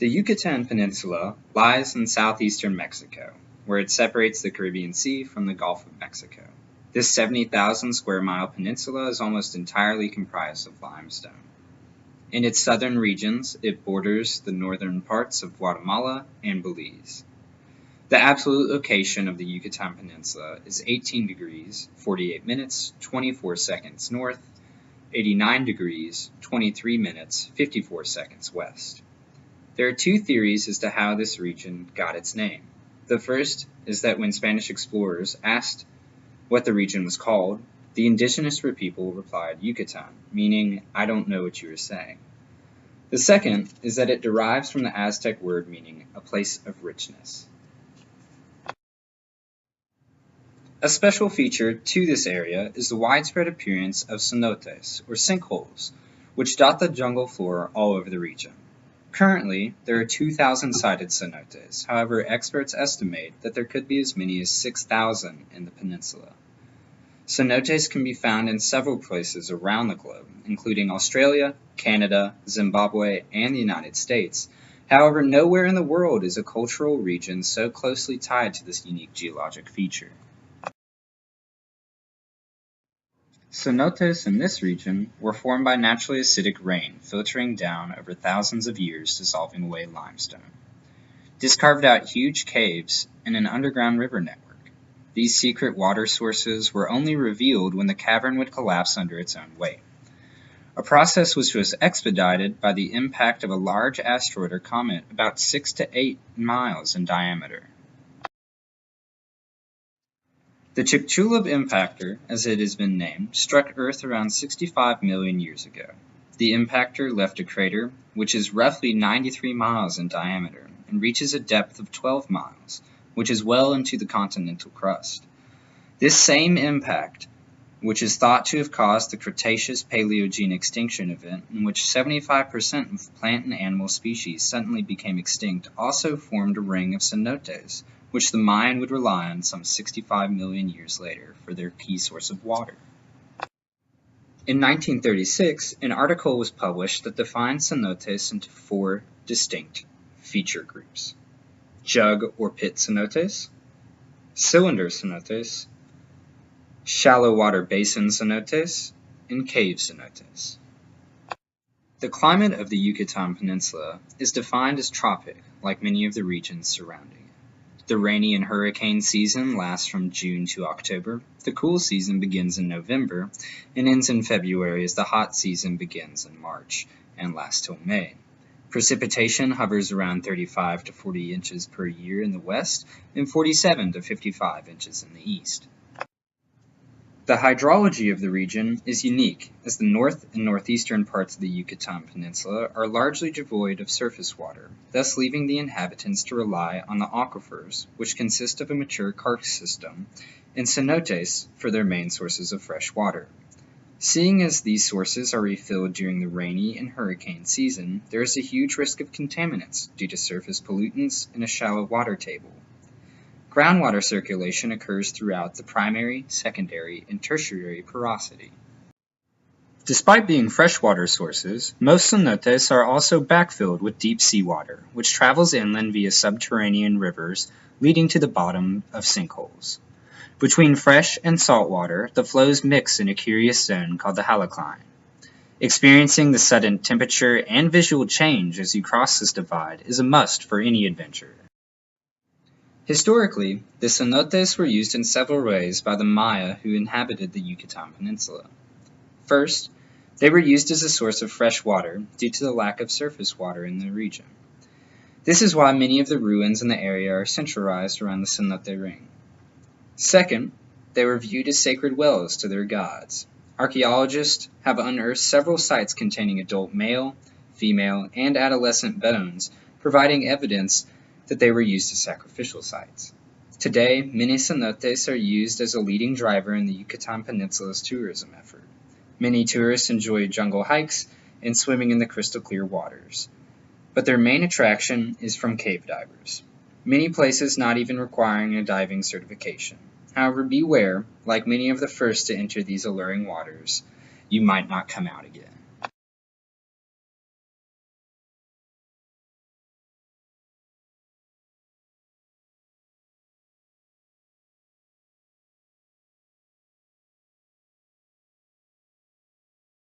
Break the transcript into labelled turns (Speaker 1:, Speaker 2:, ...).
Speaker 1: The Yucatan Peninsula lies in southeastern Mexico, where it separates the Caribbean Sea from the Gulf of Mexico. This 70,000 square mile peninsula is almost entirely comprised of limestone. In its southern regions, it borders the northern parts of Guatemala and Belize. The absolute location of the Yucatan Peninsula is 18 degrees, 48 minutes, 24 seconds north, 89 degrees, 23 minutes, 54 seconds west. There are two theories as to how this region got its name. The first is that when Spanish explorers asked what the region was called, the indigenous people replied Yucatan, meaning, I don't know what you are saying. The second is that it derives from the Aztec word meaning a place of richness. A special feature to this area is the widespread appearance of cenotes, or sinkholes, which dot the jungle floor all over the region. Currently, there are 2,000 sighted cenotes. However, experts estimate that there could be as many as 6,000 in the peninsula. Cenotes can be found in several places around the globe, including Australia, Canada, Zimbabwe, and the United States. However, nowhere in the world is a cultural region so closely tied to this unique geologic feature. Cenotes in this region were formed by naturally acidic rain filtering down over thousands of years, dissolving away limestone. This carved out huge caves and an underground river network. These secret water sources were only revealed when the cavern would collapse under its own weight, a process which was expedited by the impact of a large asteroid or comet about 6 to 8 miles in diameter. The Chicxulub impactor, as it has been named, struck Earth around 65 million years ago. The impactor left a crater which is roughly 93 miles in diameter and reaches a depth of 12 miles, which is well into the continental crust. This same impact, which is thought to have caused the Cretaceous-Paleogene extinction event in which 75% of plant and animal species suddenly became extinct, also formed a ring of cenotes, which the Mayan would rely on some 65 million years later for their key source of water. In 1936, an article was published that defined cenotes into 4 distinct feature groups: jug or pit cenotes, cylinder cenotes, shallow water basin cenotes, and cave cenotes. The climate of the Yucatan Peninsula is defined as tropic, like many of the regions surrounding it. The rainy and hurricane season lasts from June to October. The cool season begins in November and ends in February, as the hot season begins in March and lasts till May. Precipitation hovers around 35 to 40 inches per year in the west and 47 to 55 inches in the east. The hydrology of the region is unique, as the north and northeastern parts of the Yucatan Peninsula are largely devoid of surface water, thus leaving the inhabitants to rely on the aquifers, which consist of a mature karst system, and cenotes for their main sources of fresh water. Seeing as these sources are refilled during the rainy and hurricane season, there is a huge risk of contaminants due to surface pollutants and a shallow water table. Groundwater circulation occurs throughout the primary, secondary, and tertiary porosity. Despite being freshwater sources, most cenotes are also backfilled with deep seawater, which travels inland via subterranean rivers, leading to the bottom of sinkholes. Between fresh and salt water, the flows mix in a curious zone called the halocline. Experiencing the sudden temperature and visual change as you cross this divide is a must for any adventure. Historically, the cenotes were used in several ways by the Maya who inhabited the Yucatan Peninsula. First, they were used as a source of fresh water due to the lack of surface water in the region. This is why many of the ruins in the area are centralized around the cenote ring. Second, they were viewed as sacred wells to their gods. Archaeologists have unearthed several sites containing adult male, female, and adolescent bones, providing evidence that they were used as sacrificial sites. Today, many cenotes are used as a leading driver in the Yucatan Peninsula's tourism effort. Many tourists enjoy jungle hikes and swimming in the crystal clear waters, but their main attraction is from cave divers, many places not even requiring a diving certification. However, beware, like many of the first to enter these alluring waters, you might not come out again.